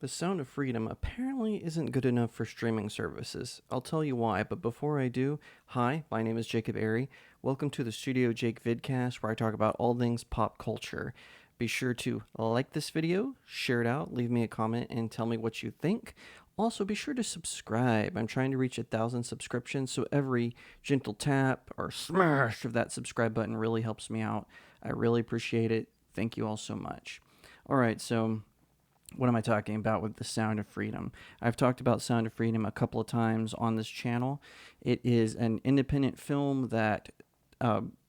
The Sound of Freedom apparently isn't good enough for streaming services. I'll tell you why, but before I do, hi, my name is Jacob Airy. Welcome to the StudioJake vidcast where I talk about all things pop culture. Be sure to like this video, share it out, leave me a comment, and tell me what you think. Also, be sure to subscribe. I'm trying to reach 1,000 subscriptions, so every gentle tap or smash of that subscribe button really helps me out. I really appreciate it. Thank you all so much. All right, so what am I talking about with the Sound of Freedom? I've talked about Sound of Freedom a couple of times on this channel. It is an independent film that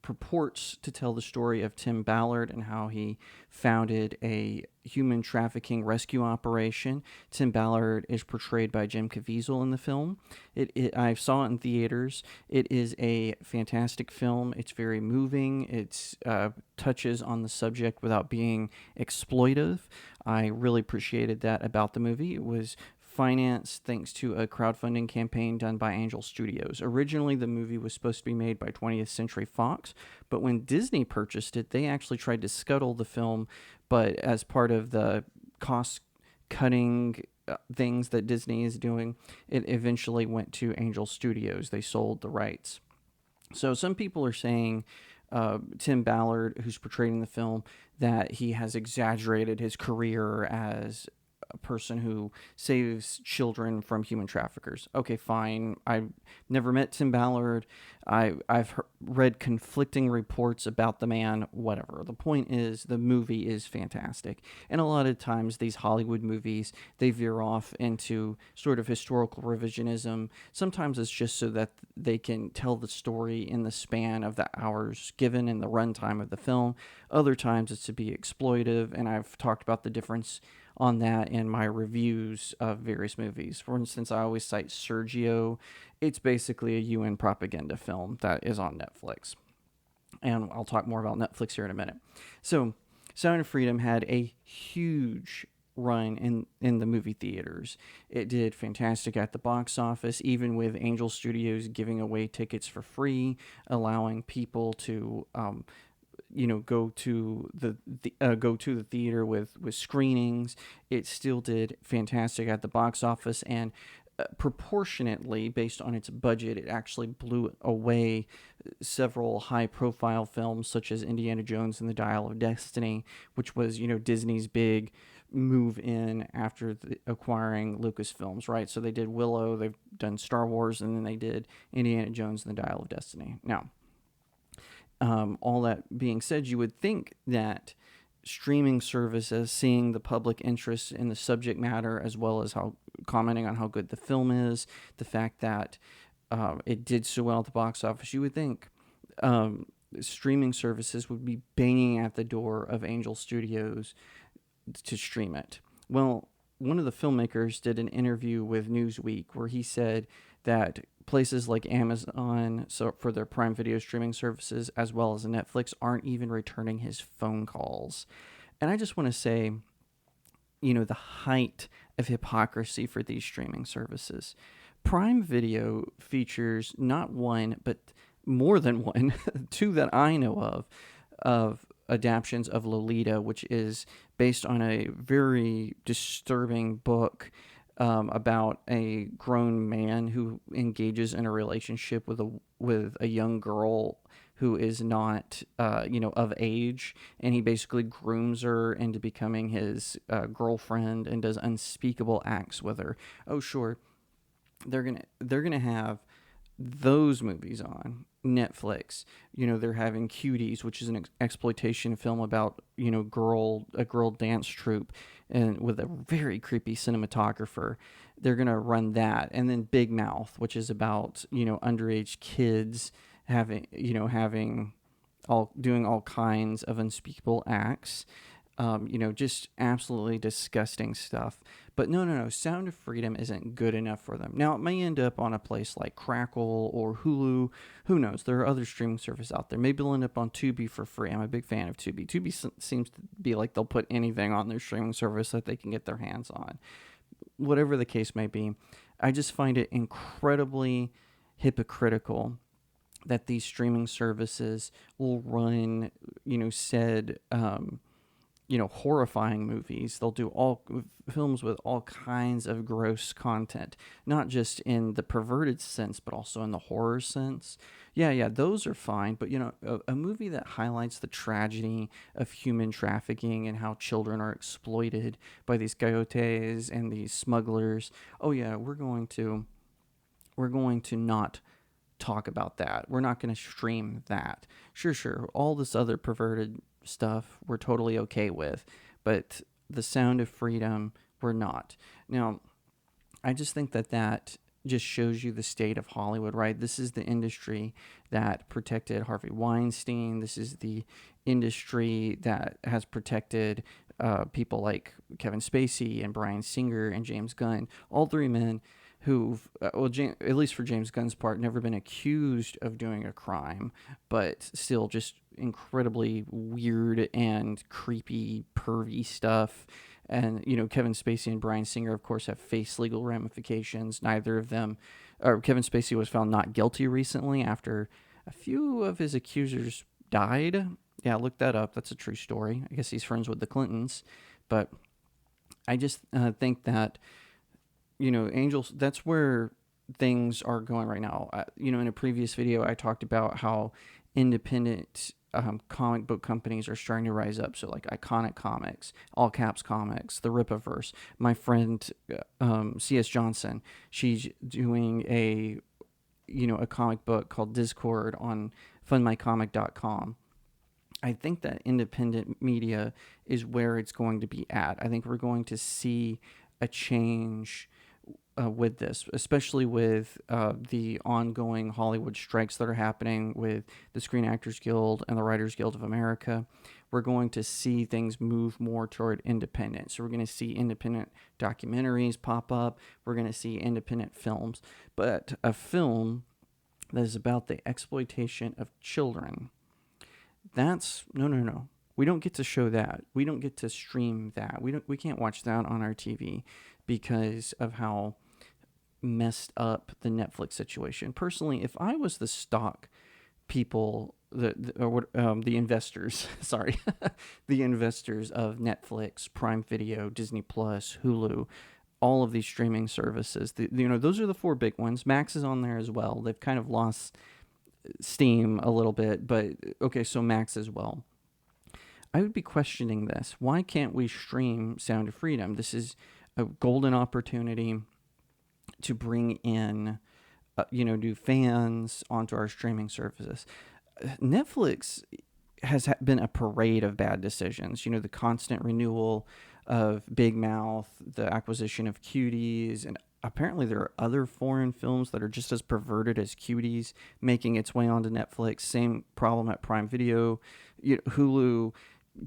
purports to tell the story of Tim Ballard and how he founded a human trafficking rescue operation. Tim Ballard is portrayed by Jim Caviezel in the film. I saw it in theaters. It is a fantastic film. It's very moving. It touches on the subject without being exploitive. I really appreciated that about the movie. It was financed thanks to a crowdfunding campaign done by Angel Studios. Originally, the movie was supposed to be made by 20th Century Fox, but when Disney purchased it, they actually tried to scuttle the film, but as part of the cost cutting things that Disney is doing, it eventually went to Angel Studios. They sold the rights. So some people are saying Tim Ballard, who's portrayed in the film, that he has exaggerated his career as a person who saves children from human traffickers. Okay, fine. I've never met Tim Ballard. I've read conflicting reports about the man, whatever. The point is, the movie is fantastic. And a lot of times, these Hollywood movies, they veer off into sort of historical revisionism. Sometimes it's just so that they can tell the story in the span of the hours given in the runtime of the film. Other times, it's to be exploitive, and I've talked about the difference on that in my reviews of various movies. For instance, I always cite Sergio. It's basically a UN propaganda film that is on Netflix. And I'll talk more about Netflix here in a minute. So, Sound of Freedom had a huge run in the movie theaters. It did fantastic at the box office, even with Angel Studios giving away tickets for free, allowing people to go to the theater with screenings. It still did fantastic at the box office, and proportionately, based on its budget, it actually blew away several high-profile films such as Indiana Jones and the Dial of Destiny, which was Disney's big move in after acquiring Lucasfilms, right? So they did Willow, they've done Star Wars, and then they did Indiana Jones and the Dial of Destiny. Now, all that being said, you would think that streaming services, seeing the public interest in the subject matter, as well as how commenting on how good the film is, the fact that it did so well at the box office, you would think streaming services would be banging at the door of Angel Studios to stream it. Well, one of the filmmakers did an interview with Newsweek where he said that places like Amazon, so for their Prime Video streaming services, as well as Netflix, aren't even returning his phone calls. And I just want to say, the height of hypocrisy for these streaming services. Prime Video features not one, but more than one, two that I know of adaptions of Lolita, which is based on a very disturbing book about a grown man who engages in a relationship with a young girl who is not of age, and he basically grooms her into becoming his girlfriend and does unspeakable acts with her. Oh, sure, they're gonna have those movies on Netflix. They're having Cuties, which is an exploitation film about a girl dance troupe, and with a very creepy cinematographer. They're gonna run that, and then Big Mouth, which is about underage kids having all doing all kinds of unspeakable acts. Just absolutely disgusting stuff. But no, Sound of Freedom isn't good enough for them. Now, it may end up on a place like Crackle or Hulu. Who knows? There are other streaming services out there. Maybe it'll end up on Tubi for free. I'm a big fan of Tubi. Tubi seems to be like they'll put anything on their streaming service that they can get their hands on. Whatever the case may be, I just find it incredibly hypocritical that these streaming services will run, said horrifying movies. They'll do all films with all kinds of gross content, not just in the perverted sense, but also in the horror sense. Yeah, yeah, those are fine. But, a movie that highlights the tragedy of human trafficking and how children are exploited by these coyotes and these smugglers. Oh, yeah, we're going to not talk about that. We're not going to stream that. Sure, sure. All this other perverted stuff we're totally okay with, but the Sound of Freedom we're not. Now, I just think that just shows you the state of Hollywood, right? This is the industry that protected Harvey Weinstein. This is the industry that has protected people like Kevin Spacey and Bryan Singer and James Gunn. All three men who've, at least for James Gunn's part, never been accused of doing a crime, but still just incredibly weird and creepy, pervy stuff. And, Kevin Spacey and Bryan Singer, of course, have faced legal ramifications. Neither of them, or Kevin Spacey was found not guilty recently after a few of his accusers died. Yeah, look that up. That's a true story. I guess he's friends with the Clintons. But I just think that, Angels, that's where things are going right now. In a previous video, I talked about how independent comic book companies are starting to rise up. So, like Iconic Comics, All Caps Comics, the Rippaverse. My friend C.S. Johnson, she's doing a comic book called Discord on fundmycomic.com. I think that independent media is where it's going to be at. I think we're going to see a change with this, especially with the ongoing Hollywood strikes that are happening with the Screen Actors Guild and the Writers Guild of America. We're going to see things move more toward independence. So we're going to see independent documentaries pop up. We're going to see independent films. But a film that is about the exploitation of children, that's no, no, no. We don't get to show that. We don't get to stream that. We can't watch that on our TV because of how messed up the Netflix situation. Personally, if I was the stock people, the investors, sorry, the investors of Netflix, Prime Video, Disney Plus, Hulu, all of these streaming services, those are the four big ones. Max is on there as well. They've kind of lost steam a little bit, but okay, so Max as well. I would be questioning this. Why can't we stream Sound of Freedom? This is a golden opportunity to bring in, new fans onto our streaming services. Netflix has been a parade of bad decisions. The constant renewal of Big Mouth, the acquisition of Cuties, and apparently there are other foreign films that are just as perverted as Cuties making its way onto Netflix. Same problem at Prime Video. Hulu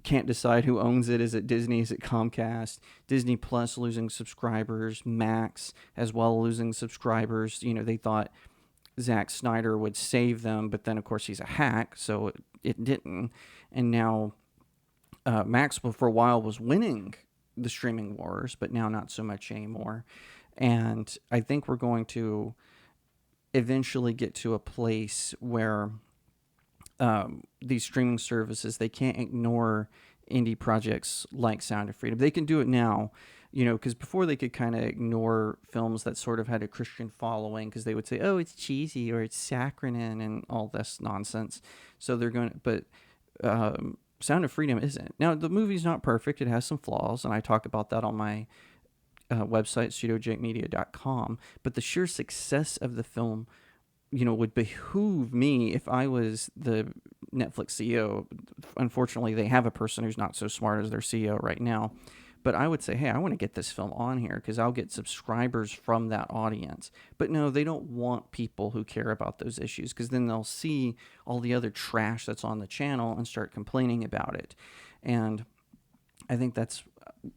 can't decide who owns it. Is it Disney? Is it Comcast? Disney Plus losing subscribers. Max as well losing subscribers. They thought Zack Snyder would save them, but then of course he's a hack, so it didn't. And now Max for a while was winning the streaming wars, but now not so much anymore. And I think we're going to eventually get to a place where these streaming services, they can't ignore indie projects like Sound of Freedom. They can do it now, because before they could kind of ignore films that sort of had a Christian following because they would say, oh, it's cheesy or it's saccharine and all this nonsense. So they're going to, but Sound of Freedom isn't. Now, the movie's not perfect. It has some flaws, and I talk about that on my website, StudioJakeMedia.com. But the sheer success of the film would behoove me if I was the Netflix CEO. Unfortunately, they have a person who's not so smart as their CEO right now. But I would say, hey, I want to get this film on here because I'll get subscribers from that audience. But no, they don't want people who care about those issues because then they'll see all the other trash that's on the channel and start complaining about it. And I think that's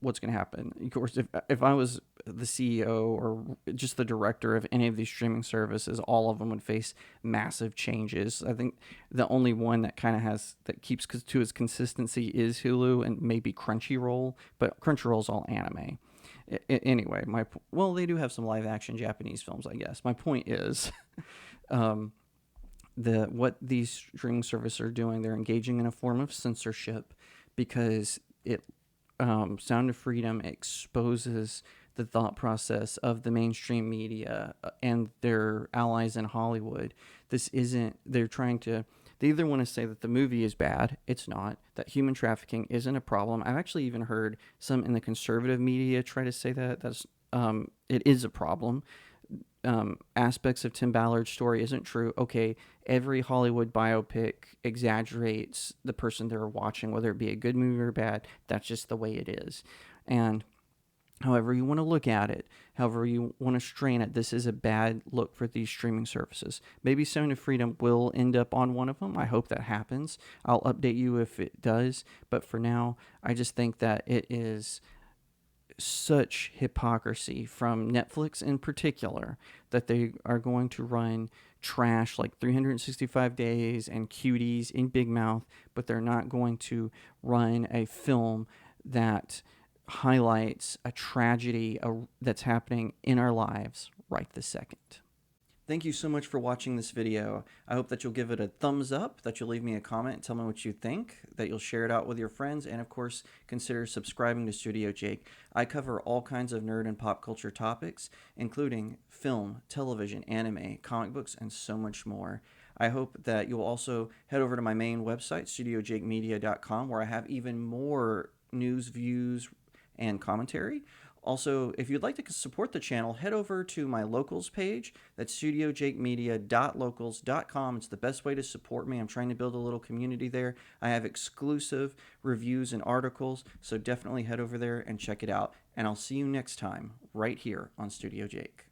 what's going to happen. Of course, if I was the CEO or just the director of any of these streaming services, all of them would face massive changes. I think the only one that kind of that keeps to its consistency is Hulu and maybe Crunchyroll, but Crunchyroll's all anime. Anyway, they do have some live action Japanese films, I guess. My point is, what these streaming services are doing, they're engaging in a form of censorship because it Sound of Freedom exposes the thought process of the mainstream media and their allies in Hollywood. This isn't, they're trying to, they either want to say that the movie is bad, it's not, that human trafficking isn't a problem. I've actually even heard some in the conservative media try to say that it is a problem. Aspects of Tim Ballard's story isn't true. Okay, every Hollywood biopic exaggerates the person they're watching, whether it be a good movie or bad. That's just the way it is. And however you want to look at it, however you want to strain it, this is a bad look for these streaming services. Maybe Sound of Freedom will end up on one of them. I hope that happens. I'll update you if it does. But for now, I just think that it is such hypocrisy from Netflix in particular that they are going to run trash like 365 Days and Cuties in Big Mouth, but they're not going to run a film that highlights a tragedy that's happening in our lives right this second. Thank you so much for watching this video. I hope that you'll give it a thumbs up, that you'll leave me a comment and tell me what you think, that you'll share it out with your friends, and of course, consider subscribing to StudioJake. I cover all kinds of nerd and pop culture topics, including film, television, anime, comic books, and so much more. I hope that you'll also head over to my main website, StudioJakeMedia.com, where I have even more news, views, and commentary. Also, if you'd like to support the channel, head over to my locals page. That's studiojakemedia.locals.com. It's the best way to support me. I'm trying to build a little community there. I have exclusive reviews and articles, so definitely head over there and check it out. And I'll see you next time right here on Studio Jake.